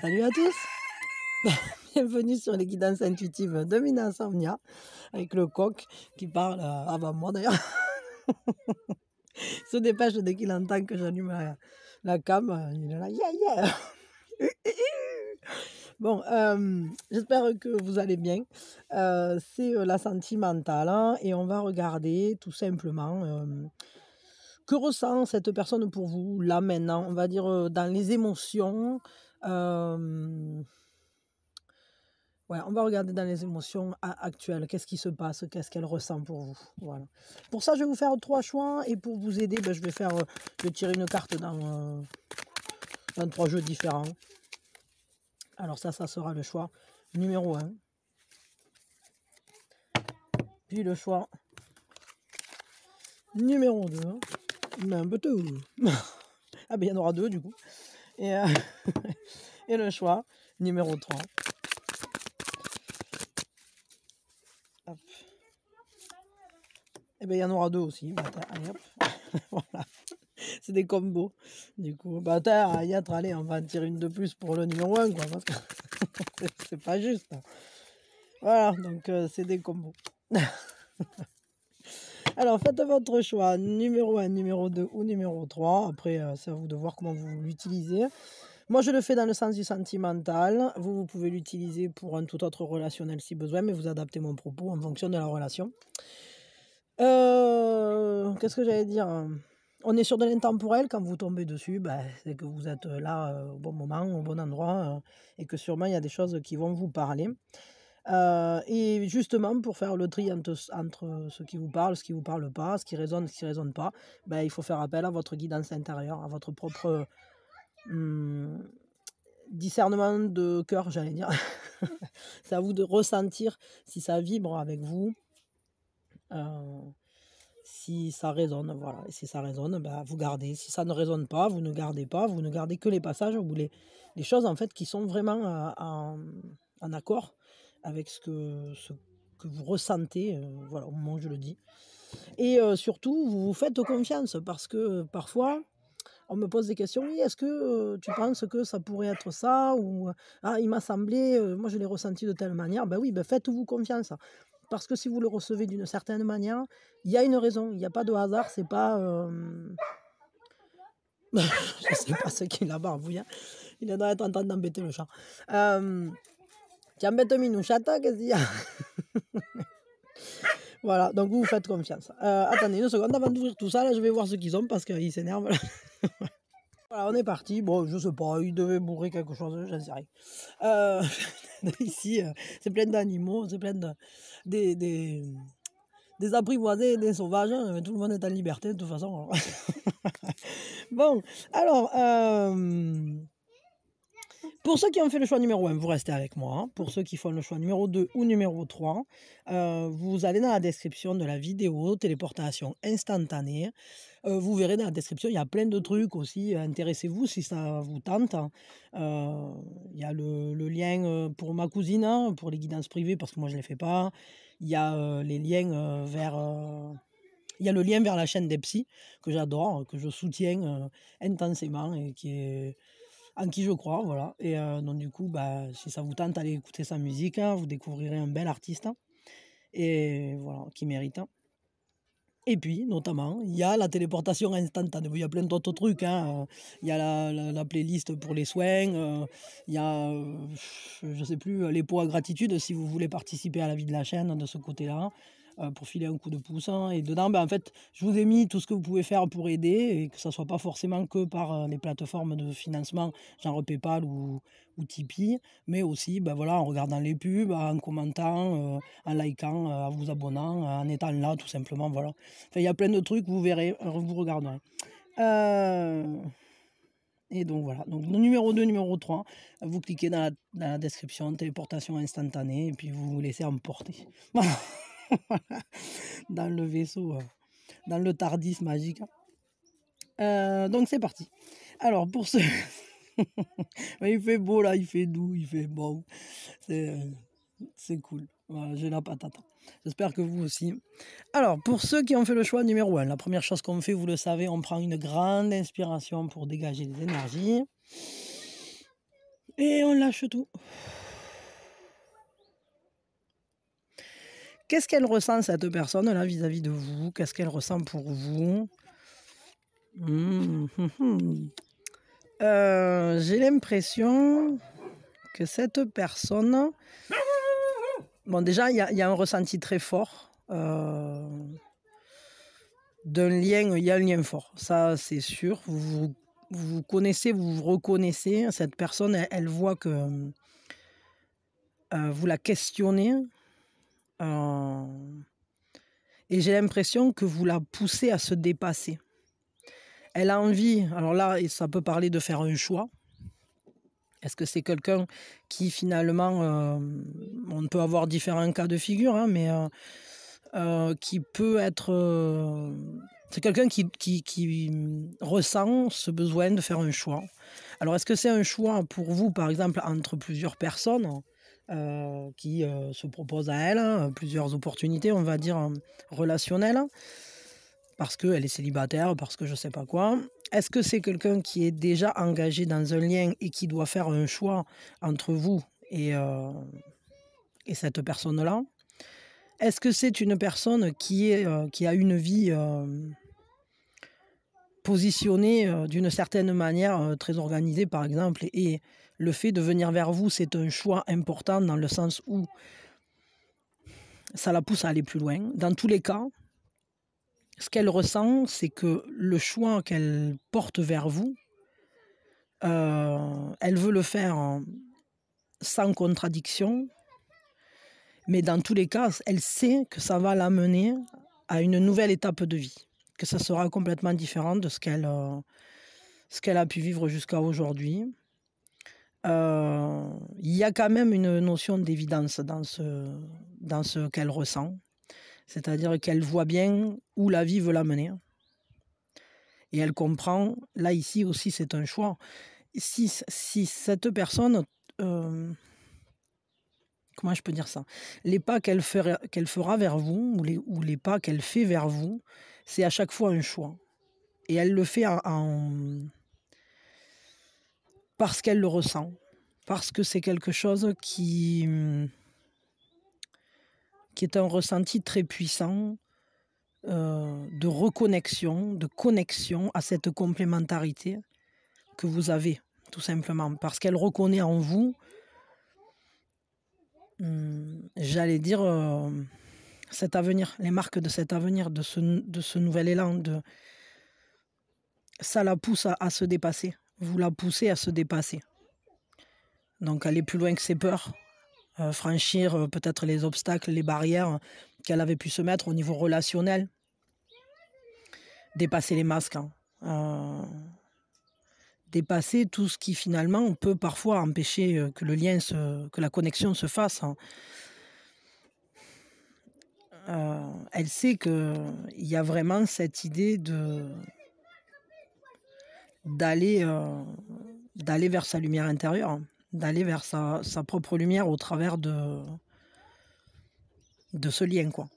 Salut à tous, bienvenue sur les guidances intuitives de Mina Insomnia, avec le coq qui parle avant moi d'ailleurs. Il se dépêche dès qu'il entend que j'allume la cam, il est là, yeah yeah. Bon, j'espère que vous allez bien. C'est la sentimentale hein, et on va regarder tout simplement que ressent cette personne pour vous là maintenant, on va dire dans les émotions. Ouais, on va regarder dans les émotions actuelles, qu'est-ce qui se passe, qu'est-ce qu'elle ressent pour vous. Voilà. Pour ça, je vais vous faire 3 choix et pour vous aider, je vais tirer une carte dans 3 jeux différents. Alors ça sera le choix numéro 1. Puis le choix numéro 2. Mais un peu tout. Ah ben il y en aura 2 du coup. Et, et le choix numéro 3. Hop. Et bien il y en aura 2 aussi. Allez hop. Voilà. C'est des combos. Du coup, allez, on va en tirer une de plus pour le numéro 1, quoi, parce que c'est pas juste. Voilà, donc c'est des combos. Alors, faites votre choix, numéro 1, numéro 2 ou numéro 3. Après, c'est à vous de voir comment vous l'utilisez. Moi, je le fais dans le sens du sentimental. Vous pouvez l'utiliser pour un tout autre relationnel si besoin, mais vous adaptez mon propos en fonction de la relation. Qu'est-ce que j'allais dire ? On est sur de l'intemporel, quand vous tombez dessus, c'est que vous êtes là au bon moment, au bon endroit, et que sûrement il y a des choses qui vont vous parler. Et justement, pour faire le tri entre ce qui vous parle, ce qui ne vous parle pas, ce qui résonne, ce qui ne résonne pas, il faut faire appel à votre guidance intérieure, à votre propre discernement de cœur, j'allais dire. C'est à vous de ressentir si ça vibre avec vous. Si ça résonne, voilà. Et si ça résonne, vous gardez. Si ça ne résonne pas, vous ne gardez pas. Vous ne gardez que les passages ou les choses en fait qui sont vraiment en accord avec ce que vous ressentez, voilà, au moment où je le dis. Et surtout, vous vous faites confiance parce que parfois, on me pose des questions. Oui, est-ce que tu penses que ça pourrait être ça ou il m'a semblé, moi je l'ai ressenti de telle manière. Oui, faites-vous confiance. Parce que si vous le recevez d'une certaine manière, il y a une raison, il n'y a pas de hasard, c'est pas... je ne sais pas ce qu'il a barbouillé, hein. Il doit être en train d'embêter le chat. Tu embêtes Minou, chata, qu'est-ce qu'il y a? Voilà, donc vous faites confiance. Attendez une seconde avant d'ouvrir tout ça, là je vais voir ce qu'ils ont parce qu'ils s'énervent. Voilà, on est parti. Bon, je sais pas, il devait bourrer quelque chose, j'en sais rien. Ici, c'est plein d'animaux, c'est plein des apprivoisés et des sauvages, hein, mais tout le monde est en liberté de toute façon. Bon, alors, pour ceux qui ont fait le choix numéro 1, vous restez avec moi. Hein. Pour ceux qui font le choix numéro 2 ou numéro 3, vous allez dans la description de la vidéo téléportation instantanée. Vous verrez dans la description, il y a plein de trucs aussi. Intéressez-vous si ça vous tente. Il y a le lien pour ma cousine, hein, pour les guidances privées, parce que moi je ne les fais pas. Il y a les liens vers... il y a le lien vers la chaîne des psys, que j'adore, que je soutiens intensément et en qui je crois, voilà. Et donc du coup, si ça vous tente, allez écouter sa musique, hein, vous découvrirez un bel artiste, hein, et voilà, qui mérite. Hein. Et puis, notamment, il y a la téléportation instantanée. Il y a plein d'autres trucs. Hein. Il y a la playlist pour les soins. Il y a, je sais plus, les pots à gratitude si vous voulez participer à la vie de la chaîne de ce côté-là, pour filer un coup de pouce. Hein. Et dedans, en fait, je vous ai mis tout ce que vous pouvez faire pour aider et que ça ne soit pas forcément que par les plateformes de financement, genre PayPal ou Tipeee, mais aussi voilà, en regardant les pubs, en commentant, en likant, en vous abonnant, en étant là, tout simplement. Voilà. Enfin, il y a plein de trucs, vous verrez, vous regarderez. Et donc voilà, donc numéro 2, numéro 3, vous cliquez dans la description, téléportation instantanée, et puis vous vous laissez emporter. Dans le vaisseau, dans le Tardis magique. Donc c'est parti. Alors pour ceux... il fait beau là, il fait doux, il fait bon. C'est cool. Voilà, j'ai la patate. J'espère que vous aussi. Alors, pour ceux qui ont fait le choix numéro 1, la première chose qu'on fait, vous le savez, on prend une grande inspiration pour dégager les énergies. Et on lâche tout. Qu'est-ce qu'elle ressent, cette personne-là, vis-à-vis de vous? Qu'est-ce qu'elle ressent pour vous? J'ai l'impression que cette personne... Bon, déjà, il y a un ressenti très fort. D'un lien, il y a un lien fort. Ça, c'est sûr. Vous connaissez, vous vous reconnaissez. Cette personne, elle voit que vous la questionnez. Et j'ai l'impression que vous la poussez à se dépasser. Elle a envie, alors là, ça peut parler de faire un choix. Est-ce que c'est quelqu'un qui finalement, on peut avoir différents cas de figure, hein, mais qui peut être... c'est quelqu'un qui ressent ce besoin de faire un choix. Alors est-ce que c'est un choix pour vous, par exemple, entre plusieurs personnes qui se proposent à elle, hein, plusieurs opportunités, on va dire, relationnelles, parce qu'elle est célibataire, parce que je ne sais pas quoi. Est-ce que c'est quelqu'un qui est déjà engagé dans un lien et qui doit faire un choix entre vous et cette personne-là? Est-ce que c'est une personne qui a une vie positionnée d'une certaine manière, très organisée par exemple, et le fait de venir vers vous, c'est un choix important dans le sens où ça la pousse à aller plus loin? Dans tous les cas, ce qu'elle ressent, c'est que le choix qu'elle porte vers vous, elle veut le faire sans contradiction, mais dans tous les cas, elle sait que ça va l'amener à une nouvelle étape de vie, que ça sera complètement différent de ce qu'elle a pu vivre jusqu'à aujourd'hui. Il y a quand même une notion d'évidence dans ce qu'elle ressent. C'est-à-dire qu'elle voit bien où la vie veut l'amener. Et elle comprend, là ici aussi c'est un choix. Si cette personne, comment je peux dire ça, les pas qu'elle fera vers vous, ou les pas qu'elle fait vers vous, c'est à chaque fois un choix. Et elle le fait parce qu'elle le ressent, parce que c'est quelque chose qui est un ressenti très puissant, de reconnexion, de connexion à cette complémentarité que vous avez, tout simplement. Parce qu'elle reconnaît en vous, j'allais dire, cet avenir, les marques de cet avenir, de ce nouvel élan. Ça la pousse à se dépasser. Vous la poussez à se dépasser. Donc aller plus loin que ses peurs, franchir peut-être les obstacles, les barrières qu'elle avait pu se mettre au niveau relationnel, dépasser les masques, hein. Dépasser tout ce qui finalement peut parfois empêcher que le lien, que la connexion se fasse, hein. Elle sait qu'il y a vraiment cette idée d'aller vers sa lumière intérieure, hein, d'aller vers sa propre lumière au travers de ce lien, quoi.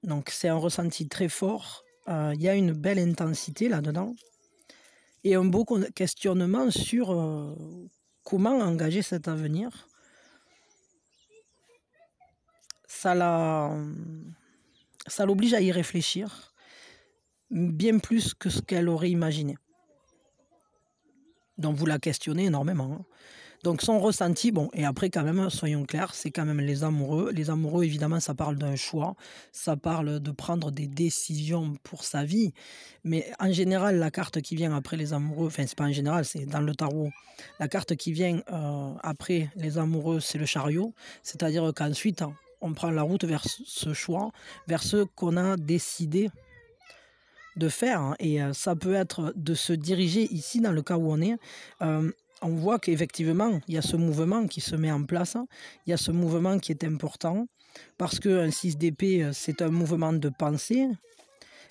Donc c'est un ressenti très fort, il y a une belle intensité là-dedans et un beau questionnement sur comment engager cet avenir. Ça l'oblige à y réfléchir, bien plus que ce qu'elle aurait imaginé. Donc vous la questionnez énormément, hein. Donc son ressenti, bon, et après quand même, soyons clairs, c'est quand même les amoureux. Les amoureux, évidemment, ça parle d'un choix, ça parle de prendre des décisions pour sa vie. Mais en général, la carte qui vient après les amoureux, enfin c'est pas en général, c'est dans le tarot, la carte qui vient après les amoureux, c'est le chariot. C'est-à-dire qu'ensuite, on prend la route vers ce choix, vers ce qu'on a décidé de faire, hein. Et ça peut être de se diriger ici, dans le cas où on est, on voit qu'effectivement, il y a ce mouvement qui se met en place, hein. Il y a ce mouvement qui est important, parce qu'un 6 d'épée, c'est un mouvement de pensée,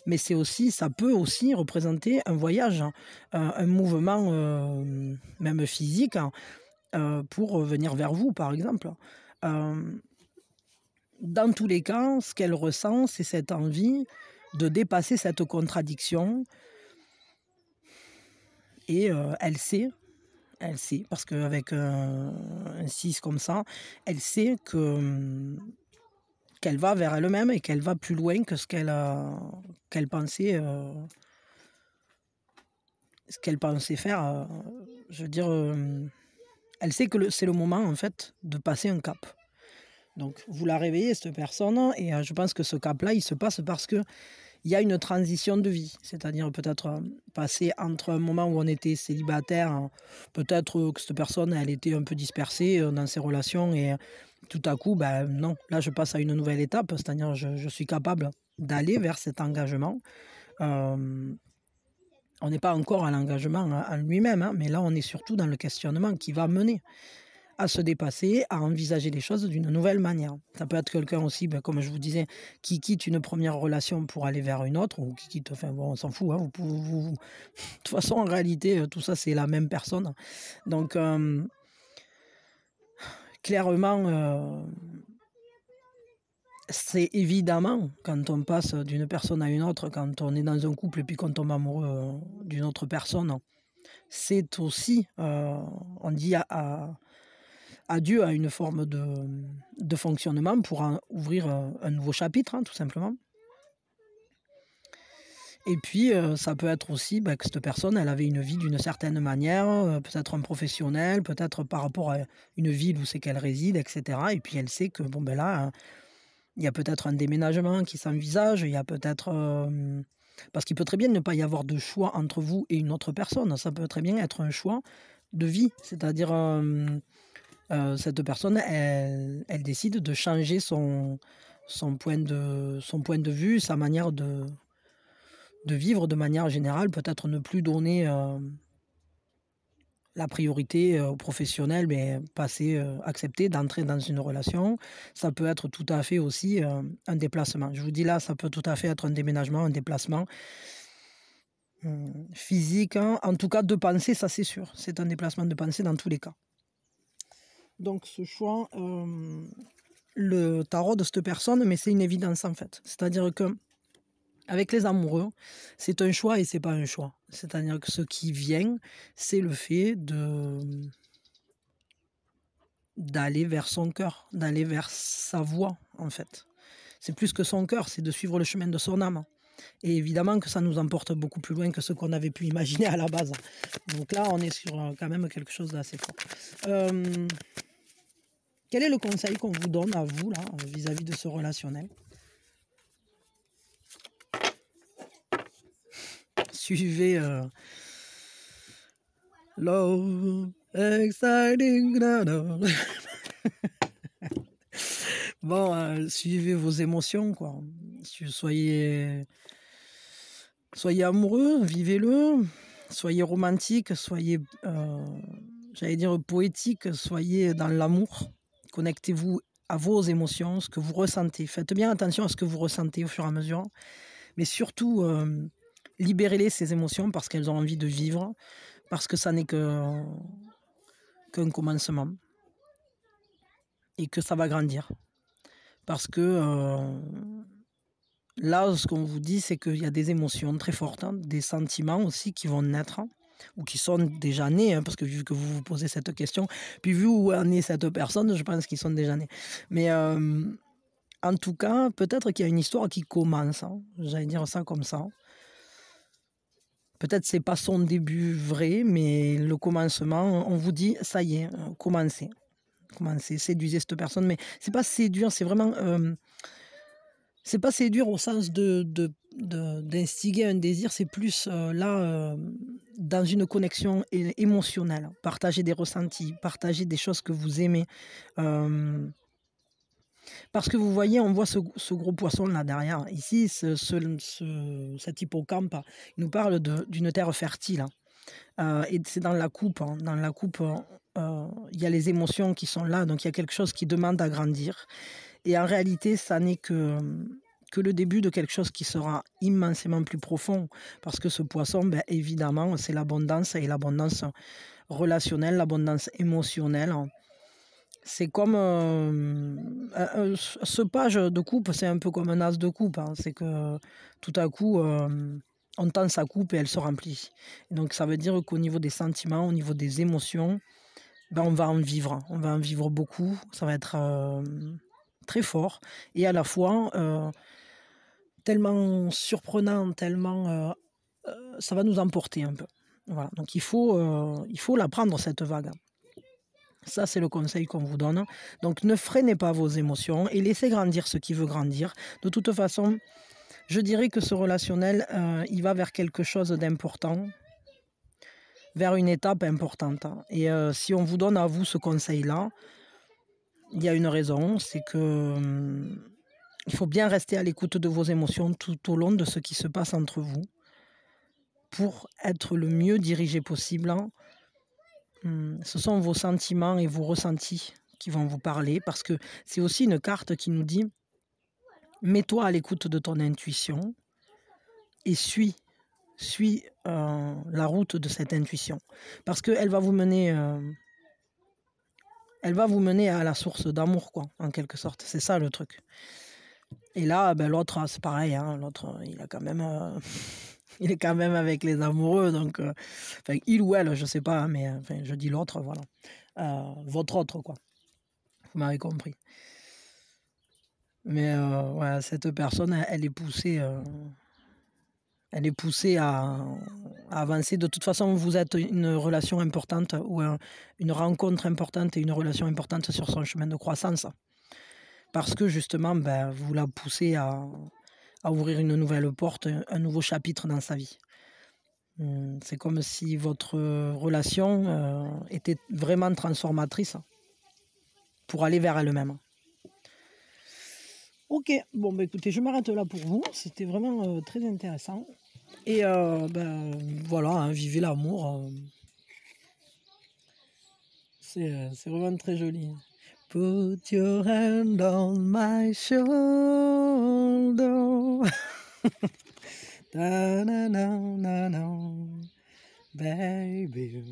mais ça peut aussi représenter un voyage, hein, un mouvement même physique, hein, pour venir vers vous, par exemple. Dans tous les cas, ce qu'elle ressent, c'est cette envie de dépasser cette contradiction, et elle sait Elle sait, parce qu'avec un 6 comme ça, elle sait que, qu'elle va vers elle-même et qu'elle va plus loin que qu'elle pensait, ce qu'elle pensait faire. Je veux dire, elle sait que c'est le moment, en fait, de passer un cap. Donc, vous la réveillez, cette personne, et je pense que ce cap-là, il se passe parce que il y a une transition de vie, c'est-à-dire peut-être passer entre un moment où on était célibataire, peut-être que cette personne, elle était un peu dispersée dans ses relations et tout à coup, ben non, là je passe à une nouvelle étape, c'est-à-dire je suis capable d'aller vers cet engagement. Euh, on n'est pas encore à l'engagement en lui-même, hein, mais là on est surtout dans le questionnement qui va mener à se dépasser, à envisager les choses d'une nouvelle manière. Ça peut être quelqu'un aussi, ben, comme je vous disais, qui quitte une première relation pour aller vers une autre, ou qui quitte, enfin bon, on s'en fout, hein, de toute façon, en réalité, tout ça, c'est la même personne. Donc, clairement, c'est évidemment, quand on passe d'une personne à une autre, quand on est dans un couple et puis qu'on tombe amoureux d'une autre personne, c'est aussi, on dit adieu à une forme de fonctionnement pour ouvrir un nouveau chapitre, hein, tout simplement. Et puis, ça peut être aussi que cette personne, elle avait une vie d'une certaine manière, peut-être un professionnel, peut-être par rapport à une ville où c'est qu'elle réside, etc. Et puis elle sait que bon, ben là, il y a peut-être un déménagement qui s'envisage, il y a peut-être... parce qu'il peut très bien ne pas y avoir de choix entre vous et une autre personne. Ça peut très bien être un choix de vie, c'est-à-dire... cette personne, elle décide de changer son point de vue, sa manière de vivre de manière générale, peut-être ne plus donner la priorité aux professionnels, mais accepter d'entrer dans une relation. Ça peut être tout à fait aussi un déplacement. Je vous dis là, ça peut tout à fait être un déménagement, un déplacement physique, hein. En tout cas de pensée, ça c'est sûr. C'est un déplacement de pensée dans tous les cas. Donc ce choix, le tarot de cette personne, mais c'est une évidence en fait. C'est-à-dire que avec les amoureux, c'est un choix et c'est pas un choix. C'est-à-dire que ce qui vient, c'est le fait d'aller vers son cœur, d'aller vers sa voie en fait. C'est plus que son cœur, c'est de suivre le chemin de son âme. Et évidemment que ça nous emporte beaucoup plus loin que ce qu'on avait pu imaginer à la base. Donc là, on est sur quand même quelque chose d'assez fort. Quel est le conseil qu'on vous donne à vous, là, vis-à-vis de ce relationnel? Suivez Love, exciting, bon, suivez vos émotions, quoi. Soyez amoureux, vivez-le. Soyez romantique, soyez, j'allais dire poétique, soyez dans l'amour. Connectez-vous à vos émotions, ce que vous ressentez. Faites bien attention à ce que vous ressentez au fur et à mesure. Mais surtout, libérez-les, ces émotions, parce qu'elles ont envie de vivre, parce que ça n'est qu'un commencement. Et que ça va grandir. Parce que là, ce qu'on vous dit, c'est qu'il y a des émotions très fortes, hein, des sentiments aussi qui vont naître, hein, ou qui sont déjà nés, hein, parce que vu que vous vous posez cette question, puis vu où en est cette personne, je pense qu'ils sont déjà nés. Mais en tout cas, peut-être qu'il y a une histoire qui commence, hein, j'allais dire ça comme ça. Peut-être c'est pas son début vrai, mais le commencement, on vous dit, ça y est, commencez. Commencez, séduisez cette personne, mais c'est pas séduire, c'est vraiment... c'est pas séduire au sens d'instiguer un désir, c'est plus là, dans une connexion émotionnelle. Partager des ressentis, partager des choses que vous aimez. Parce que vous voyez, on voit ce gros poisson là derrière. Ici, cet hippocampe, il nous parle d'une terre fertile. Et c'est dans la coupe. Hein. Dans la coupe, il y a les émotions qui sont là, donc il y a quelque chose qui demande à grandir. Et en réalité, ça n'est que le début de quelque chose qui sera immensément plus profond. Parce que ce poisson, ben, évidemment, c'est l'abondance, et l'abondance relationnelle, l'abondance émotionnelle. C'est comme ce page de coupe, c'est un peu comme un as de coupe. Hein. C'est que tout à coup, on tend sa coupe et elle se remplit. Et donc ça veut dire qu'au niveau des sentiments, au niveau des émotions, ben, on va en vivre. On va en vivre beaucoup. Ça va être très fort. Et à la fois, tellement surprenant, tellement... ça va nous emporter un peu. Voilà. Donc il faut la prendre, cette vague. Ça, c'est le conseil qu'on vous donne. Donc ne freinez pas vos émotions et laissez grandir ce qui veut grandir. De toute façon, je dirais que ce relationnel, il va vers quelque chose d'important, vers une étape importante. Et si on vous donne à vous ce conseil-là, il y a une raison, c'est que il faut bien rester à l'écoute de vos émotions tout au long de ce qui se passe entre vous pour être le mieux dirigé possible. Ce sont vos sentiments et vos ressentis qui vont vous parler, parce que c'est aussi une carte qui nous dit: mets-toi à l'écoute de ton intuition et suis la route de cette intuition, parce qu'elle va vous mener à la source d'amour, quoi, en quelque sorte. C'est ça le truc. Et là, ben, l'autre, c'est pareil, hein, l'autre, il a quand même il est quand même avec les amoureux, donc enfin, il ou elle, je sais pas, hein, mais enfin, je dis l'autre, voilà. Votre autre, quoi. Vous m'avez compris. Mais ouais, cette personne, elle est poussée à avancer. De toute façon, vous êtes une relation importante ou une rencontre importante et une relation importante sur son chemin de croissance. Parce que justement, ben, vous la poussez à ouvrir une nouvelle porte, un nouveau chapitre dans sa vie. C'est comme si votre relation était vraiment transformatrice pour aller vers elle-même. Ok, bon bah écoutez, je m'arrête là pour vous. C'était vraiment très intéressant. Et ben voilà, hein, vivez l'amour. C'est vraiment très joli. Put your hand on my shoulder. Da, na, na, na, na, baby.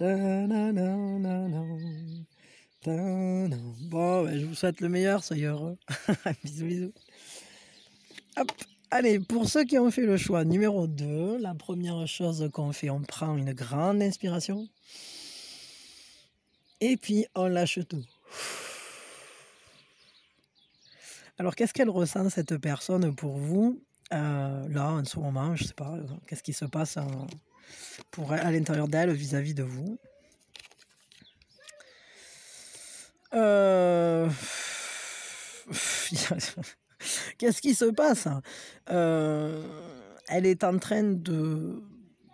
Da, na, na, na, na. Bon, ben, je vous souhaite le meilleur, soyez heureux. Bisous, bisous. Hop. Allez, pour ceux qui ont fait le choix numéro 2, la première chose qu'on fait, on prend une grande inspiration. Et puis, on lâche tout. Alors, qu'est-ce qu'elle ressent, cette personne, pour vous, là, en ce moment, je sais pas, qu'est-ce qui se passe pour elle, à l'intérieur d'elle, vis-à-vis de vous? Qu'est-ce qui se passe? Elle est en train de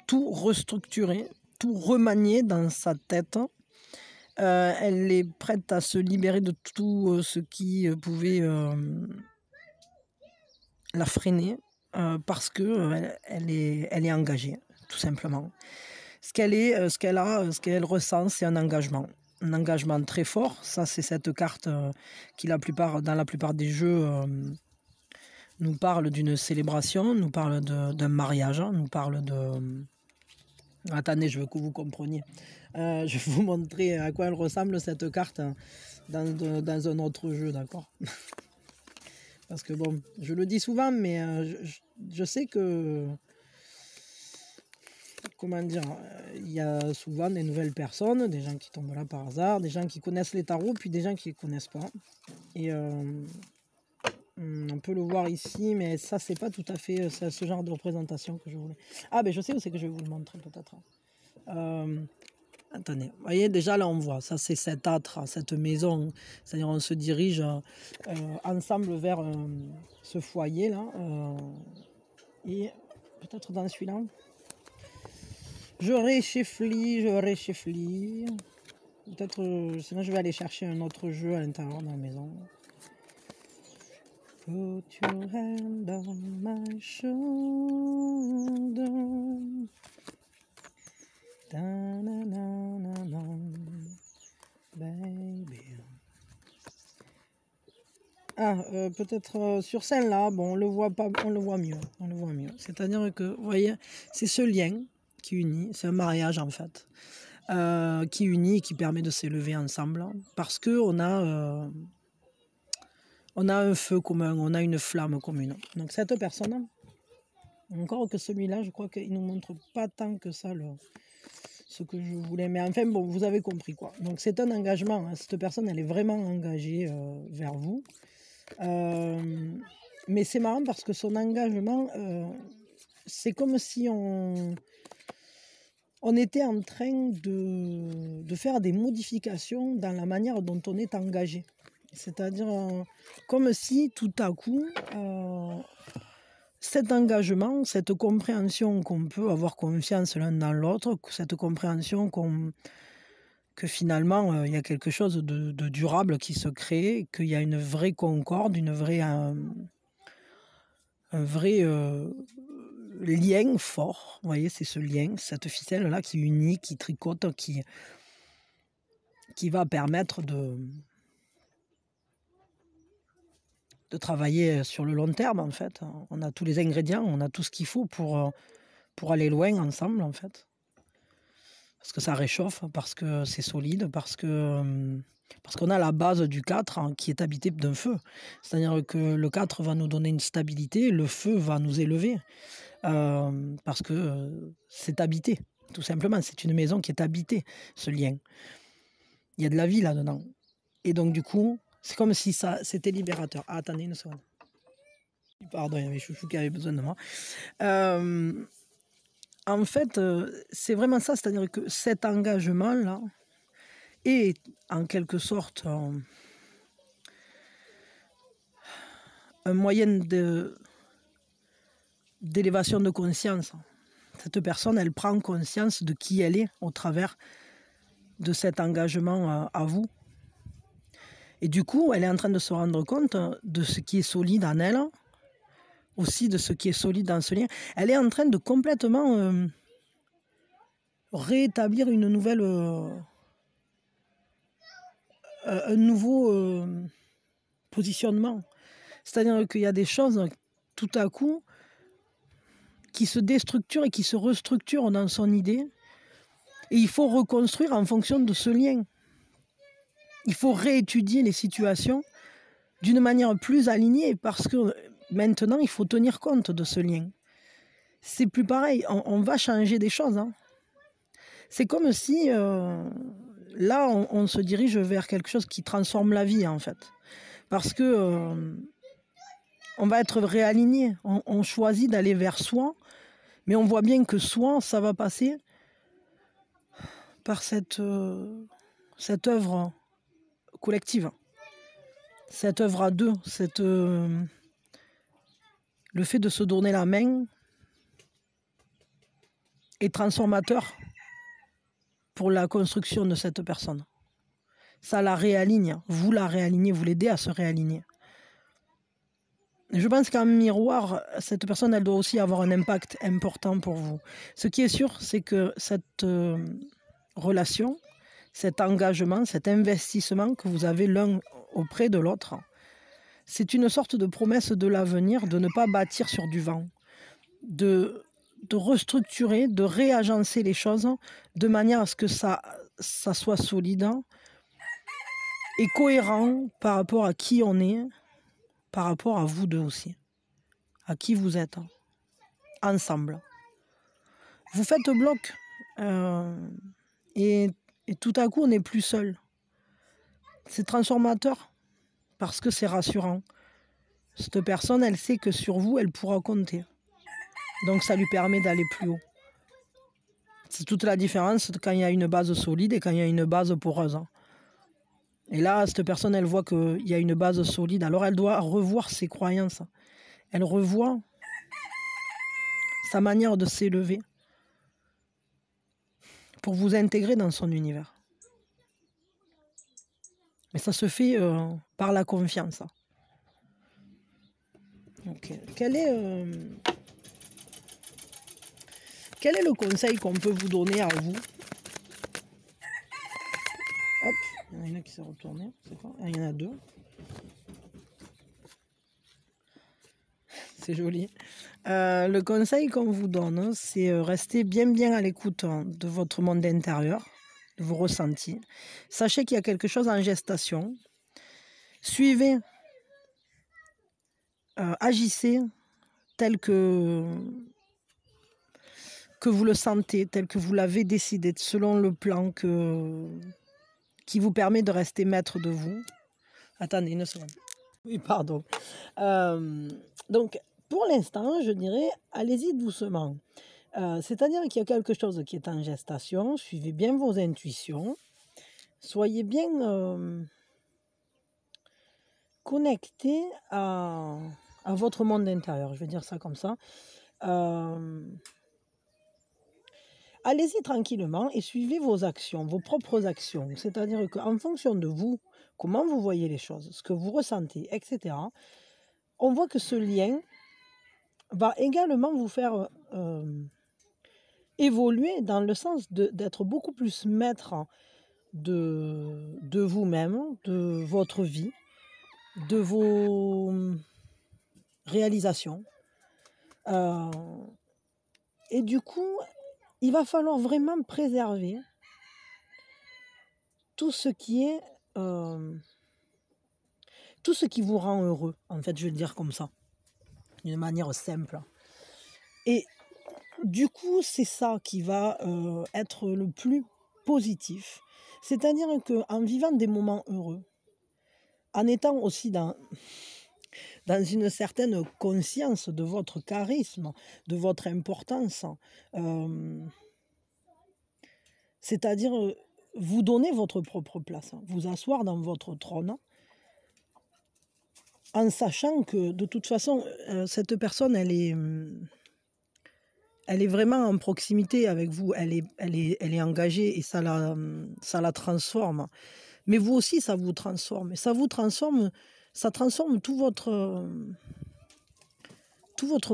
tout restructurer, tout remanier dans sa tête. Elle est prête à se libérer de tout ce qui pouvait la freiner, parce que elle est engagée, tout simplement. Ce qu'elle ressent, c'est un engagement très fort. Ça, c'est cette carte qui, dans la plupart des jeux, nous parle d'une célébration, nous parle d'un mariage, nous parle de... Attendez, je veux que vous compreniez. Je vais vous montrer à quoi elle ressemble, cette carte, dans un autre jeu, d'accord? Parce que bon, je le dis souvent, mais je sais que... Comment dire, il y a souvent des nouvelles personnes, des gens qui tombent là par hasard, des gens qui connaissent les tarots, puis des gens qui ne les connaissent pas. Et on peut le voir ici, mais ça, c'est pas tout à fait ce genre de représentation que je voulais. Ah, ben je sais où c'est que je vais vous le montrer, peut-être. Attendez, vous voyez, déjà là, on voit, ça, c'est cet âtre, cette maison. C'est-à-dire, on se dirige ensemble vers ce foyer-là. Et peut-être dans celui-là. Je réchiflie. Peut-être, sinon je vais aller chercher un autre jeu à l'intérieur de la maison. Put your hand on my shoulder. Da, na, na, na, na, baby. Ah, peut-être sur celle-là, bon, on le voit pas, on le voit mieux. C'est-à-dire que, vous voyez, c'est ce lien qui unit, c'est un mariage en fait, qui unit et qui permet de s'élever ensemble, parce que on a un feu commun, on a une flamme commune. Donc cette personne, Encore que celui-là, je crois qu'il ne nous montre pas tant que ça ce que je voulais. Mais enfin, bon, vous avez compris quoi. Donc c'est un engagement. Hein. Cette personne, elle est vraiment engagée vers vous. Mais c'est marrant parce que son engagement, c'est comme si on était en train de faire des modifications dans la manière dont on est engagé. C'est-à-dire comme si tout à coup, cet engagement, cette compréhension qu'on peut avoir confiance l'un dans l'autre, cette compréhension que finalement il y a quelque chose de durable qui se crée, qu'il y a une vraie concorde, un vrai lien fort. Vous voyez, c'est ce lien, cette ficelle-là qui unit, qui tricote, qui va permettre de travailler sur le long terme, en fait. On a tous les ingrédients, on a tout ce qu'il faut pour aller loin ensemble, en fait. Parce que ça réchauffe, parce que c'est solide, parce qu'on a la base du 4 hein, qui est habité d'un feu. C'est-à-dire que le 4 va nous donner une stabilité, le feu va nous élever. Parce que c'est habité, tout simplement. C'est une maison qui est habitée, ce lien. Il y a de la vie là-dedans. Et donc, du coup, c'est comme si ça c'était libérateur. Ah, attendez une seconde. Pardon, il y avait Chouchou qui avait besoin de moi. En fait, c'est vraiment ça. C'est-à-dire que cet engagement-là est en quelque sorte un moyen d'élévation de conscience. Cette personne, elle prend conscience de qui elle est au travers de cet engagement à vous. Et du coup, elle est en train de se rendre compte de ce qui est solide en elle, aussi de ce qui est solide dans ce lien. Elle est en train de complètement rétablir une nouvelle, un nouveau positionnement. C'est-à-dire qu'il y a des choses, tout à coup, qui se déstructurent et qui se restructurent dans son idée. Et il faut reconstruire en fonction de ce lien. Il faut réétudier les situations d'une manière plus alignée parce que maintenant, il faut tenir compte de ce lien. C'est plus pareil, on va changer des choses. Hein. C'est comme si, là, on se dirige vers quelque chose qui transforme la vie, en fait. Parce que on va être réaligné, on choisit d'aller vers soi, mais on voit bien que soi, ça va passer par cette œuvre collective, cette œuvre à deux, le fait de se donner la main est transformateur pour la construction de cette personne. Ça la réaligne, vous l'aidez à se réaligner. Je pense qu'en miroir, cette personne, elle doit aussi avoir un impact important pour vous. Ce qui est sûr, c'est que cette relation, cet engagement, cet investissement que vous avez l'un auprès de l'autre, c'est une sorte de promesse de l'avenir, de ne pas bâtir sur du vent, de restructurer, de réagencer les choses de manière à ce que ça soit solide et cohérent par rapport à qui on est, par rapport à vous deux aussi, à qui vous êtes, ensemble. Vous faites bloc et tout à coup on n'est plus seul. C'est transformateur parce que c'est rassurant. Cette personne, elle sait que sur vous, elle pourra compter. Donc ça lui permet d'aller plus haut. C'est toute la différence quand il y a une base solide et quand il y a une base poreuse. Et là, cette personne, elle voit qu'il y a une base solide. Alors elle doit revoir ses croyances. Elle revoit sa manière de s'élever pour vous intégrer dans son univers. Mais ça se fait par la confiance. Okay. Quel est le conseil qu'on peut vous donner à vous? Hop, il y en a une qui s'est retournée. C'est quoi? Ah, il y en a deux. C'est joli. Le conseil qu'on vous donne, c'est rester bien à l'écoute de votre monde intérieur, de vos ressentis. Sachez qu'il y a quelque chose en gestation. Suivez, agissez tel que que vous le sentez, tel que vous l'avez décidé, selon le plan qui vous permet de rester maître de vous. Attendez une seconde. Oui, pardon. Donc, pour l'instant, je dirais, allez-y doucement. C'est-à-dire qu'il y a quelque chose qui est en gestation. Suivez bien vos intuitions. Soyez bien connecté à votre monde intérieur. Je vais dire ça comme ça. Allez-y tranquillement et suivez vos actions, vos propres actions. C'est-à-dire qu'en fonction de vous, comment vous voyez les choses, ce que vous ressentez, etc., on voit que ce lien va également vous faire évoluer dans le sens d'être beaucoup plus maître de vous-même, de votre vie, de vos réalisations. Et du coup, il va falloir vraiment préserver tout ce qui est... tout ce qui vous rend heureux, en fait, je vais le dire comme ça, d'une manière simple. Et du coup, c'est ça qui va être le plus positif. C'est-à-dire qu'en vivant des moments heureux, en étant aussi dans une certaine conscience de votre charisme, de votre importance, c'est-à-dire vous donner votre propre place, vous asseoir dans votre trône, en sachant que de toute façon, cette personne, elle est vraiment en proximité avec vous, elle est engagée et ça la transforme. Mais vous aussi, ça vous transforme. Et ça vous transforme, ça transforme tout votre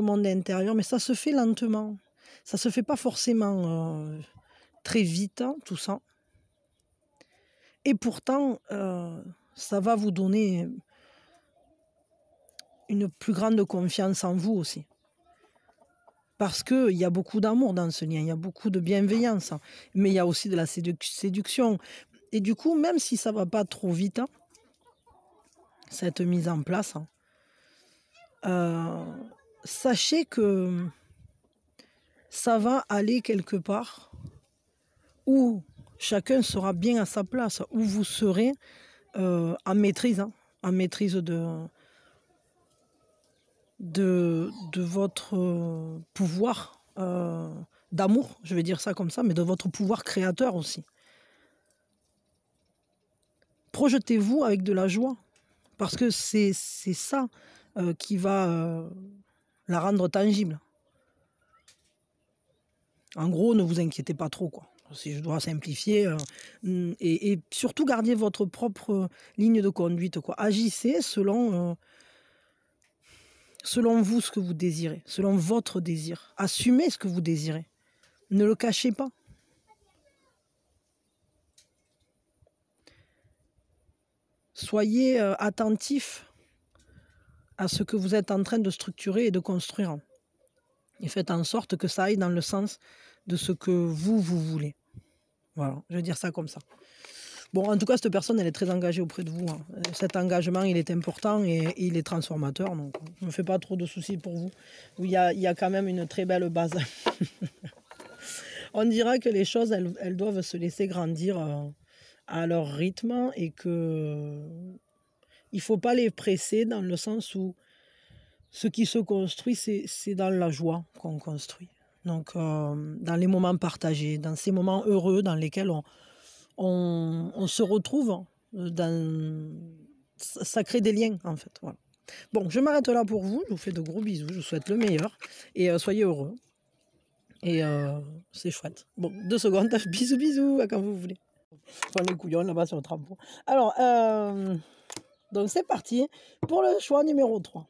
monde intérieur, mais ça se fait lentement. Ça se fait pas forcément très vite, hein, tout ça. Et pourtant, ça va vous donner une plus grande confiance en vous aussi. Parce qu'il y a beaucoup d'amour dans ce lien, il y a beaucoup de bienveillance, mais il y a aussi de la séduction. Et du coup, même si ça ne va pas trop vite, hein, cette mise en place, sachez que ça va aller quelque part où chacun sera bien à sa place, où vous serez en maîtrise, hein, en maîtrise de votre pouvoir d'amour, je vais dire ça comme ça, mais de votre pouvoir créateur aussi. Projetez-vous avec de la joie, parce que c'est ça qui va la rendre tangible. En gros, ne vous inquiétez pas trop, quoi. Si je dois simplifier, et surtout gardez votre propre ligne de conduite, quoi. Agissez selon vous ce que vous désirez, selon votre désir. Assumez ce que vous désirez. Ne le cachez pas. Soyez attentif à ce que vous êtes en train de structurer et de construire. Et faites en sorte que ça aille dans le sens de ce que vous voulez. Voilà, je vais dire ça comme ça. Bon, en tout cas, cette personne, elle est très engagée auprès de vous, hein. Cet engagement, il est important et il est transformateur. Donc, ne me fais pas trop de soucis pour vous. Il y a quand même une très belle base. On dira que les choses, elles doivent se laisser grandir à leur rythme et que il ne faut pas les presser dans le sens où ce qui se construit, c'est dans la joie qu'on construit. Donc, dans les moments partagés, dans ces moments heureux dans lesquels on se retrouve, ça crée des liens, en fait. Voilà. Bon, je m'arrête là pour vous. Je vous fais de gros bisous. Je vous souhaite le meilleur. Et soyez heureux. Et c'est chouette. Bon, 2 secondes. Bisous, bisous, à quand vous voulez. Enfin, les couillons là-bas sur le trampo. Alors, donc c'est parti pour le choix numéro 3.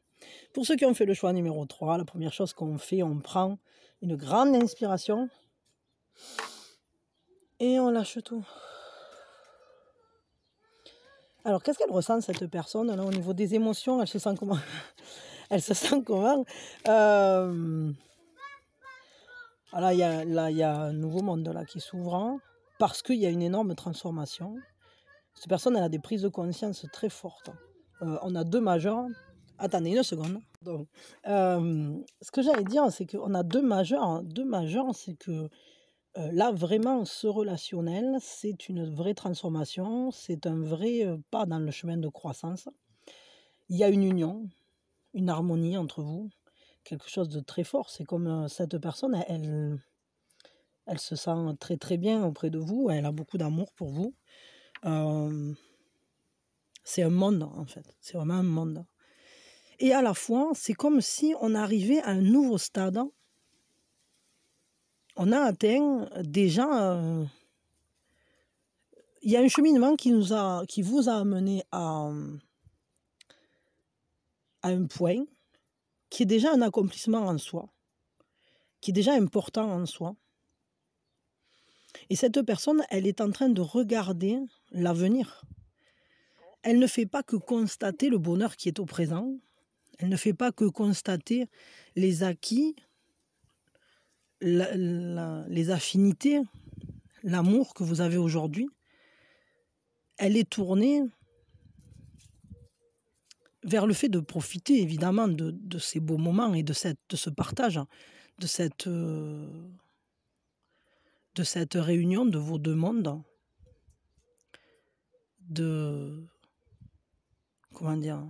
Pour ceux qui ont fait le choix numéro 3, la première chose qu'on fait, on prend une grande inspiration et on lâche tout. Alors, qu'est-ce qu'elle ressent, cette personne, là, au niveau des émotions? Elle se sent comment? Elle se sent comment? Là, il y a un nouveau monde là, qui s'ouvre, hein, parce qu'il y a une énorme transformation. Cette personne, elle a des prises de conscience très fortes. On a 2 majeurs. Attendez une seconde. Donc, ce que j'allais dire, c'est qu'on a 2 majeurs, hein. 2 majeurs, c'est que, là, vraiment, ce relationnel, c'est une vraie transformation, c'est un vrai, pas dans le chemin de croissance. Il y a une union, une harmonie entre vous, quelque chose de très fort. C'est comme, cette personne, elle se sent très, très bien auprès de vous, elle a beaucoup d'amour pour vous. Hem, c'est un monde, en fait, c'est vraiment un monde et à la fois, c'est comme si on arrivait à un nouveau stade. On a atteint déjà, il y a un cheminement qui vous a amené à un point qui est déjà un accomplissement en soi, qui est déjà important en soi et cette personne, elle est en train de regarder l'avenir. Elle ne fait pas que constater le bonheur qui est au présent, elle ne fait pas que constater les acquis, les affinités, l'amour que vous avez aujourd'hui. Elle est tournée vers le fait de profiter évidemment de ces beaux moments et de ce partage, de cette, heu, de cette réunion de vos 2 mondes. De comment dire?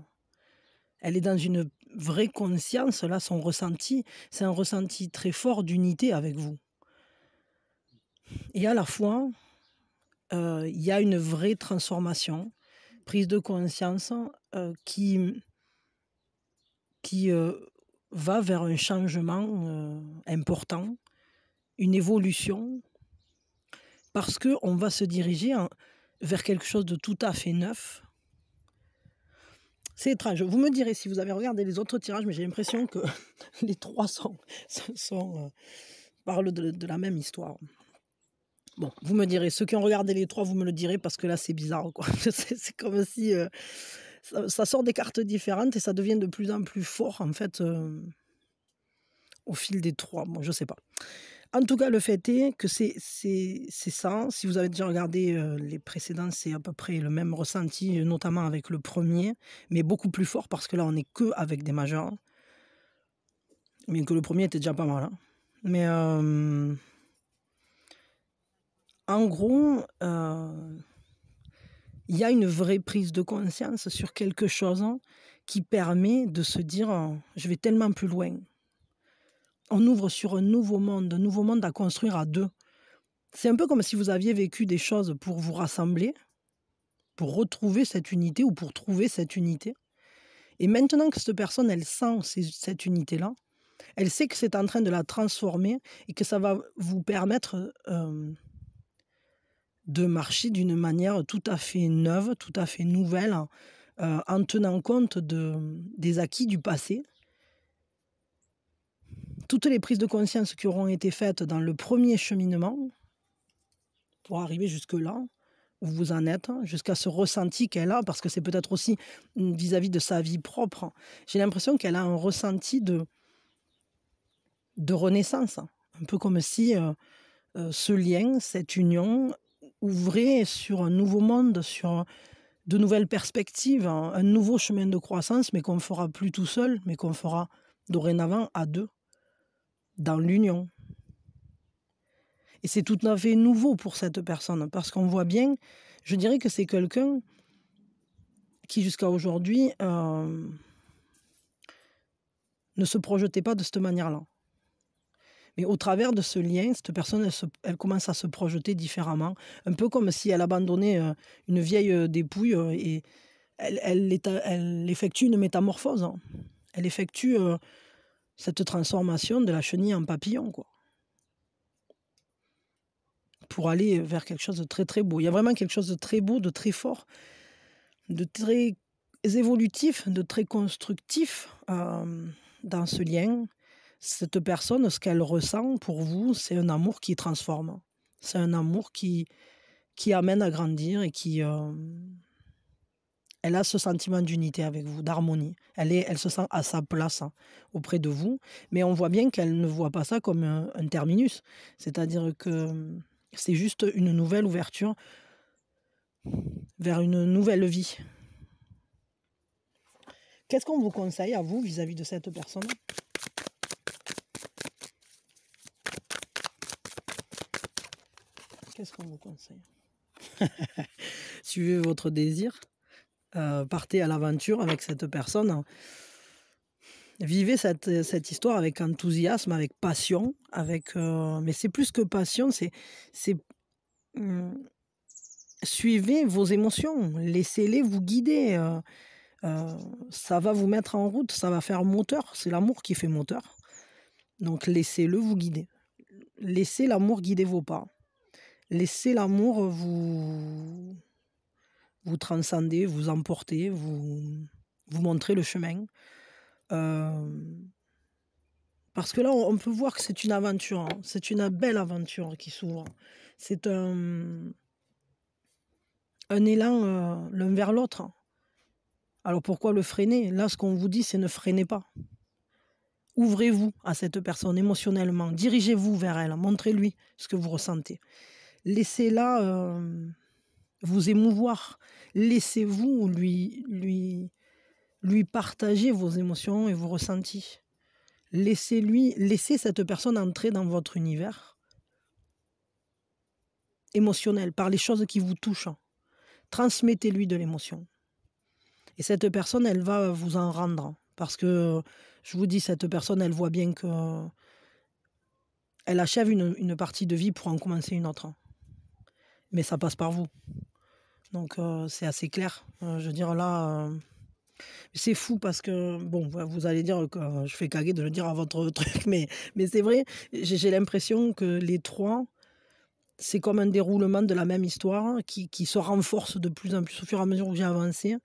Elle est dans une vraie conscience, là, son ressenti, c'est un ressenti très fort d'unité avec vous et à la fois, il y a une vraie transformation, prise de conscience, qui va vers un changement, important, une évolution, parce qu'on va se diriger vers quelque chose de tout à fait neuf. C'est étrange. Vous me direz si vous avez regardé les autres tirages, mais j'ai l'impression que les 3 parlent de la même histoire. Bon, vous me direz, ceux qui ont regardé les 3, vous me le direz parce que là, c'est bizarre, quoi. C'est comme si, ça sort des cartes différentes et ça devient de plus en plus fort, en fait, au fil des 3. Bon, je sais pas. En tout cas, le fait est que c'est ça. Si vous avez déjà regardé, les précédents, c'est à peu près le même ressenti, notamment avec le premier, mais beaucoup plus fort parce que là, on est qu'avec des majeurs. Bien que le premier était déjà pas mal, hein. Mais, en gros, il y a une vraie prise de conscience sur quelque chose qui permet de se dire, «Je vais tellement plus loin». On ouvre sur un nouveau monde à construire à 2. C'est un peu comme si vous aviez vécu des choses pour vous rassembler, pour retrouver cette unité ou pour trouver cette unité et maintenant que cette personne, elle sent cette unité-là, elle sait que c'est en train de la transformer et que ça va vous permettre, de marcher d'une manière tout à fait neuve, tout à fait nouvelle, en tenant compte des acquis du passé. Toutes les prises de conscience qui auront été faites dans le premier cheminement, pour arriver jusque-là, où vous en êtes, jusqu'à ce ressenti qu'elle a, parce que c'est peut-être aussi, vis-à-vis de sa vie propre. J'ai l'impression qu'elle a un ressenti de renaissance, un peu comme si, ce lien, cette union ouvrait sur un nouveau monde, sur de nouvelles perspectives, un nouveau chemin de croissance, mais qu'on fera plus tout seul, mais qu'on fera dorénavant à 2, dans l'union. Et c'est tout à fait nouveau pour cette personne, parce qu'on voit bien, je dirais que c'est quelqu'un qui jusqu'à aujourd'hui, ne se projetait pas de cette manière-là. Mais au travers de ce lien, cette personne, elle commence à se projeter différemment, un peu comme si elle abandonnait, une vieille, dépouille, et elle effectue une métamorphose, hein. Elle effectue, cette transformation de la chenille en papillon, quoi. Pour aller vers quelque chose de très, très beau. Il y a vraiment quelque chose de très beau, de très fort, de très évolutif, de très constructif, dans ce lien. Cette personne, ce qu'elle ressent pour vous, c'est un amour qui transforme. C'est un amour qui amène à grandir et qui, elle a ce sentiment d'unité avec vous, d'harmonie. Elle se sent à sa place, hein, auprès de vous, mais on voit bien qu'elle ne voit pas ça comme un terminus. C'est-à-dire que, c'est juste une nouvelle ouverture vers une nouvelle vie. Qu'est-ce qu'on vous conseille à vous vis-à-vis de cette personne? Qu'est-ce qu'on vous conseille? Suivez votre désir, partez à l'aventure avec cette personne. Vivez cette histoire avec enthousiasme, avec passion, mais c'est plus que passion, c'est, mmh, suivez vos émotions, laissez-les vous guider, ça va vous mettre en route, ça va faire moteur, c'est l'amour qui fait moteur. Donc laissez-le vous guider. Laissez l'amour guider vos pas. Laissez l'amour vous transcender, vous emporter, vous montrer le chemin. Parce que là, on peut voir que c'est une aventure, hein. C'est une belle aventure qui s'ouvre. C'est un élan, l'un vers l'autre. Alors pourquoi le freiner? Là, ce qu'on vous dit, c'est ne freinez pas. Ouvrez-vous à cette personne émotionnellement, dirigez-vous vers elle, montrez-lui ce que vous ressentez. Laissez-la vous émouvoir, laissez-vous lui partager vos émotions et vos ressentis. Laissez cette personne entrer dans votre univers émotionnel par les choses qui vous touchent. Transmettez-lui de l'émotion. Et cette personne, elle va vous en rendre. Parce que, je vous dis, cette personne, elle voit bien que elle achève une partie de vie pour en commencer une autre. Mais ça passe par vous. Donc, c'est assez clair. Je veux dire, là, c'est fou parce que, bon, vous allez dire que je fais caguer de le dire à votre truc, mais c'est vrai, j'ai l'impression que les trois, c'est comme un déroulement de la même histoire qui se renforce de plus en plus au fur et à mesure où j'ai avancé.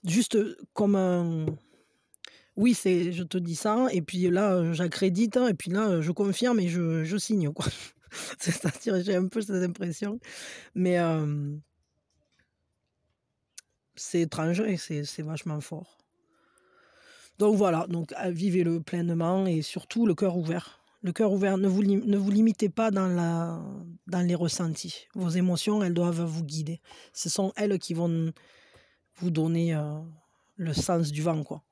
Juste comme un... Oui, je te dis ça, et puis là, j'accrédite, et puis là, je confirme et je signe, quoi. C'est-à-dire, j'ai un peu cette impression. Mais c'est étrange et c'est vachement fort. Donc voilà, donc vivez-le pleinement et surtout le cœur ouvert. Le cœur ouvert, ne vous limitez pas dans les ressentis. Vos émotions, elles doivent vous guider. Ce sont elles qui vont vous donner le sens du vent, quoi.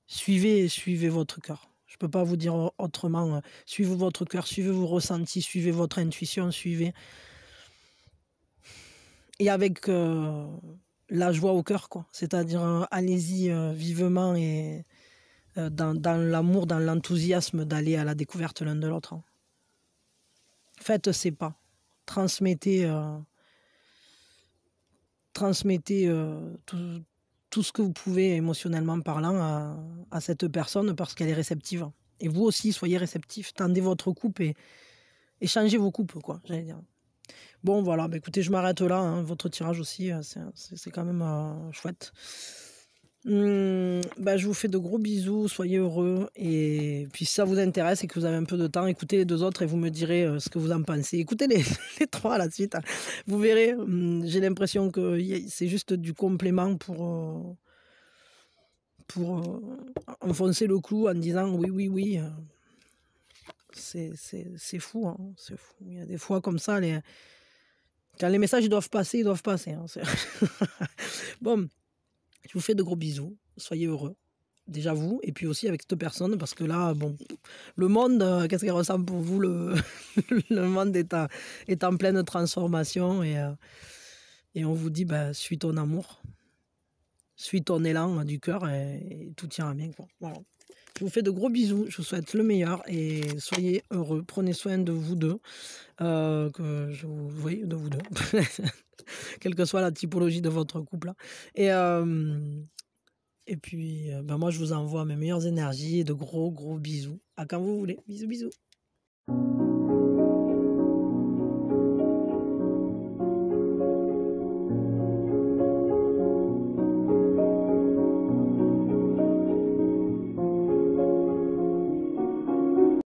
Suivez votre cœur. Je ne peux pas vous dire autrement. Suivez votre cœur, suivez vos ressentis, suivez votre intuition, suivez. Et avec la joie au cœur, quoi. C'est-à-dire, allez-y vivement et dans l'amour, dans l'enthousiasme d'aller à la découverte l'un de l'autre. Faites ces pas. Transmettez tout ce que vous pouvez émotionnellement parlant à cette personne parce qu'elle est réceptive. Et vous aussi, soyez réceptifs. Tendez votre coupe et échangez vos coupes, quoi, j'allais dire. Bon, voilà, bah, écoutez, je m'arrête là. Hein. Votre tirage aussi, c'est quand même chouette. Bah, je vous fais de gros bisous, soyez heureux. Et puis si ça vous intéresse et que vous avez un peu de temps, écoutez les deux autres et vous me direz ce que vous en pensez. Écoutez les trois à la suite. Hein. Vous verrez, j'ai l'impression que c'est juste du complément pour enfoncer le clou en disant oui. C'est fou, hein, c'est fou. Il y a des fois comme ça, quand les messages doivent passer, ils doivent passer. Hein, bon, je vous fais de gros bisous, soyez heureux. Déjà vous, et puis aussi avec cette personne, parce que là, bon, le monde, qu'est-ce qu'il ressemble pour vous? Le monde est en pleine transformation, et on vous dit, bah, suis ton amour, suis ton élan du cœur, et tout ira bien, quoi. Voilà. Je vous fais de gros bisous, je vous souhaite le meilleur, et soyez heureux, prenez soin de vous deux, oui, de vous deux, quelle que soit la typologie de votre couple, hein. Et puis, ben moi, je vous envoie mes meilleures énergies et de gros bisous. À quand vous voulez. Bisous.